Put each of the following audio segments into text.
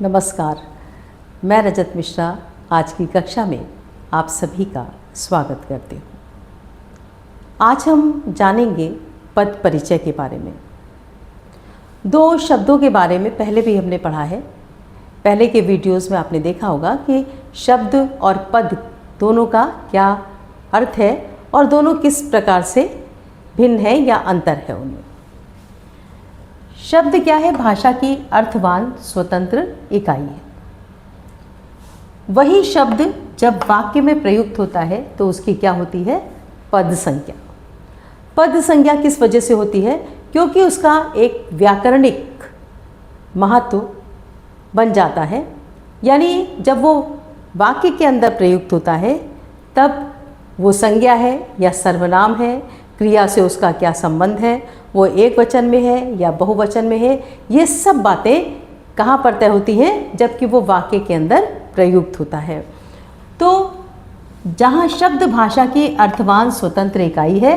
नमस्कार, मैं रजत मिश्रा आज की कक्षा में आप सभी का स्वागत करती हूँ। आज हम जानेंगे पद परिचय के बारे में। दो शब्दों के बारे में पहले भी हमने पढ़ा है। पहले के वीडियोस में आपने देखा होगा कि शब्द और पद दोनों का क्या अर्थ है और दोनों किस प्रकार से भिन्न है या अंतर है उनमें। शब्द क्या है? भाषा की अर्थवान स्वतंत्र इकाई है। वही शब्द जब वाक्य में प्रयुक्त होता है तो उसकी क्या होती है? पद संज्ञा। पद संज्ञा किस वजह से होती है? क्योंकि उसका एक व्याकरणिक महत्व बन जाता है। यानी जब वो वाक्य के अंदर प्रयुक्त होता है तब वो संज्ञा है या सर्वनाम है, क्रिया से उसका क्या संबंध है, वो एक वचन में है या बहुवचन में है, ये सब बातें कहाँ पर तय होती हैं? जबकि वो वाक्य के अंदर प्रयुक्त होता है। तो जहाँ शब्द भाषा की अर्थवान स्वतंत्र इकाई है,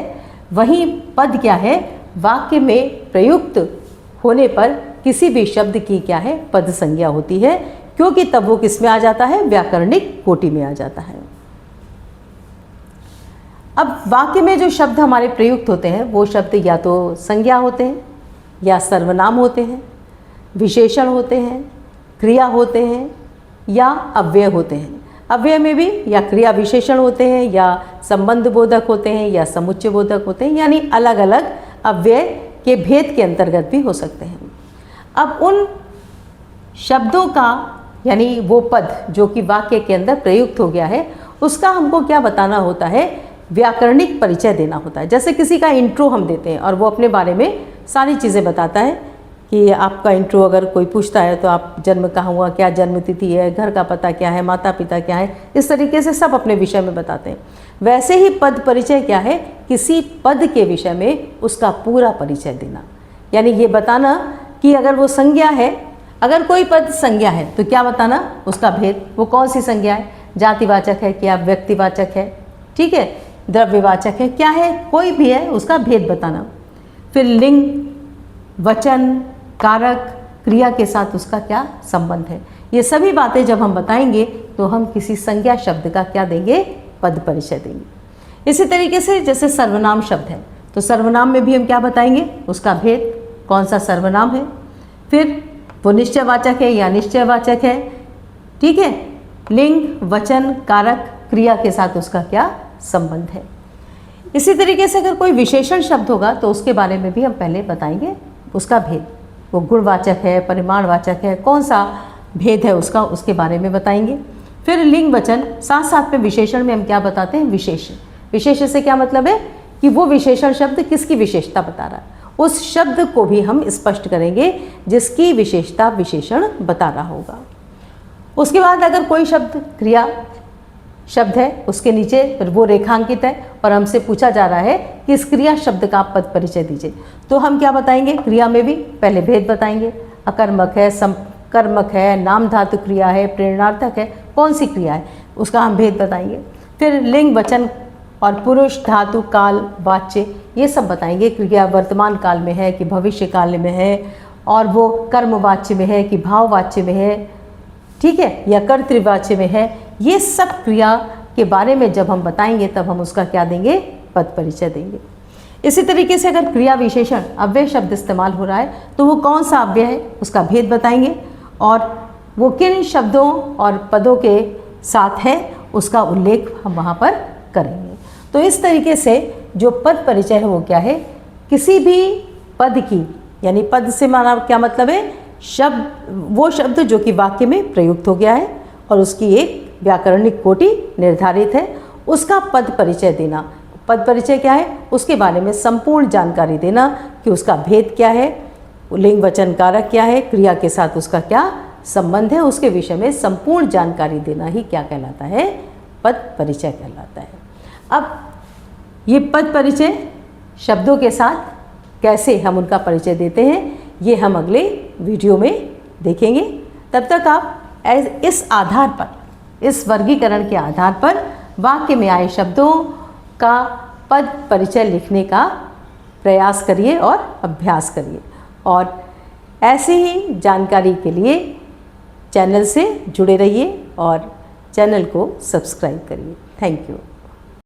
वहीं पद क्या है? वाक्य में प्रयुक्त होने पर किसी भी शब्द की क्या है? पद संज्ञा होती है, क्योंकि तब वो किस में आ जाता है? व्याकरणिक कोटि में आ जाता है। अब वाक्य में जो शब्द हमारे प्रयुक्त होते हैं वो शब्द या तो संज्ञा होते हैं या सर्वनाम होते हैं, विशेषण होते हैं, क्रिया होते हैं या अव्यय होते हैं। अव्यय में भी या क्रिया विशेषण होते हैं या संबंध बोधक होते हैं या समुच्चय बोधक होते हैं, यानी अलग अलग अव्यय के भेद के अंतर्गत भी हो सकते हैं। अब उन शब्दों का यानी वो पद जो कि वाक्य के अंदर प्रयुक्त हो गया है, उसका हमको क्या बताना होता है? व्याकरणिक परिचय देना होता है। जैसे किसी का इंट्रो हम देते हैं और वो अपने बारे में सारी चीज़ें बताता है कि आपका इंट्रो अगर कोई पूछता है तो आप जन्म कहाँ हुआ, क्या जन्म तिथि है, घर का पता क्या है, माता पिता क्या है, इस तरीके से सब अपने विषय में बताते हैं। वैसे ही पद परिचय क्या है? किसी पद के विषय में उसका पूरा परिचय देना, यानी ये बताना कि अगर वो संज्ञा है, अगर कोई पद संज्ञा है तो क्या बताना? उसका भेद। वो कौन सी संज्ञा है? जातिवाचक है क्या व्यक्तिवाचक है, ठीक है, द्रव्यवाचक है, क्या है, कोई भी है, उसका भेद बताना। फिर लिंग, वचन, कारक, क्रिया के साथ उसका क्या संबंध है, ये सभी बातें जब हम बताएंगे तो हम किसी संज्ञा शब्द का क्या देंगे? पद परिचय देंगे। इसी तरीके से जैसे सर्वनाम शब्द है तो सर्वनाम में भी हम क्या बताएंगे? उसका भेद, कौन सा सर्वनाम है, फिर वो निश्चयवाचक है या निश्चयवाचक है, ठीक है, लिंग, वचन, कारक, क्रिया के साथ उसका क्या संबंध है। इसी तरीके से अगर कोई विशेषण शब्द होगा तो उसके बारे में भी हम पहले बताएंगे उसका भेद, वो गुणवाचक है, परिमाणवाचक है, कौन सा भेद है उसका, उसके बारे में बताएंगे। फिर लिंग, वचन, साथ साथ में विशेषण में हम क्या बताते हैं? विशेष। विशेष से क्या मतलब है कि वो विशेषण शब्द किसकी विशेषता बता रहा है, उस शब्द को भी हम स्पष्ट करेंगे जिसकी विशेषता विशेषण बता रहा होगा। उसके बाद अगर कोई शब्द क्रिया शब्द है, उसके नीचे फिर वो रेखांकित है और हमसे पूछा जा रहा है कि इस क्रिया शब्द का आप पद परिचय दीजिए, तो हम क्या बताएंगे? क्रिया में भी पहले भेद बताएंगे, अकर्मक है, समकर्मक है, नाम धातु क्रिया है, प्रेरणार्थक है, कौन सी क्रिया है, उसका हम भेद बताएंगे। फिर लिंग, वचन और पुरुष, धातु, काल, वाच्य, ये सब बताएंगे। क्रिया वर्तमान काल में है कि भविष्य काल में है, और वो कर्मवाच्य में है कि भाववाच्य में है, ठीक है, या कर्तृवाच्य में है। ये सब क्रिया के बारे में जब हम बताएंगे तब हम उसका क्या देंगे? पद परिचय देंगे। इसी तरीके से अगर क्रिया विशेषण अव्यय शब्द इस्तेमाल हो रहा है तो वो कौन सा अव्यय है, उसका भेद बताएंगे, और वो किन शब्दों और पदों के साथ है उसका उल्लेख हम वहाँ पर करेंगे। तो इस तरीके से जो पद परिचय है वो क्या है? किसी भी पद की, यानी पद से माना क्या मतलब है? शब्द, वो शब्द जो कि वाक्य में प्रयुक्त हो गया है और उसकी एक व्याकरणिक कोटि निर्धारित है, उसका पद परिचय देना। पद परिचय क्या है? उसके बारे में संपूर्ण जानकारी देना कि उसका भेद क्या है, लिंग, वचन, कारक क्या है, क्रिया के साथ उसका क्या संबंध है, उसके विषय में संपूर्ण जानकारी देना ही क्या कहलाता है? पद परिचय कहलाता है। अब ये पद परिचय शब्दों के साथ कैसे हम उनका परिचय देते हैं, ये हम अगले वीडियो में देखेंगे। तब तक आप इस आधार पर, इस वर्गीकरण के आधार पर वाक्य में आए शब्दों का पद परिचय लिखने का प्रयास करिए और अभ्यास करिए। और ऐसे ही जानकारी के लिए चैनल से जुड़े रहिए और चैनल को सब्सक्राइब करिए। Thank you.